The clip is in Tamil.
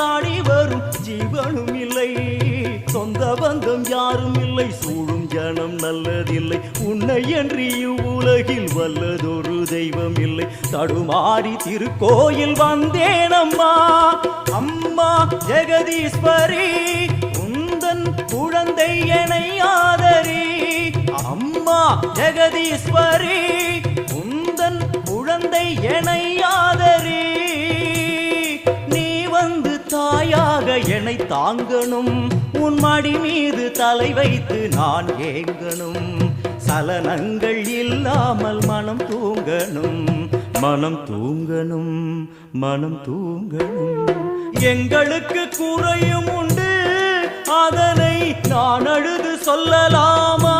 நாடி வரும் ஜீவனும் இல்லை, சொந்த பந்தம் யாரும் இல்லை, சூழும் ஜனம் நல்லதில்லை, உன்னை என்று இவ்வுலகில் வல்லதொரு தெய்வம் இல்லை. தடுமாறி திருக்கோயில் வந்தேன் அம்மா, அம்மா ஜெகதீஸ்வரி உந்தன் குழந்தை என்னை ஆதரி. அம்மா ஜெகதீஸ்வரி உந்தன் குழந்தை என்னை ஆதரி. நீ வந்து தாயாக என்னை தாங்கணும், உன் மடி மீது தலை வைத்து நான் ஏங்கணும். சலனங்கள் இல்லாமல் மனம் தூங்கணும், மனம் தூங்கணும், மனம் தூங்கணும். எங்களுக்கு குறையும் உண்டு, அதனை நான் அழுது சொல்லலாமா?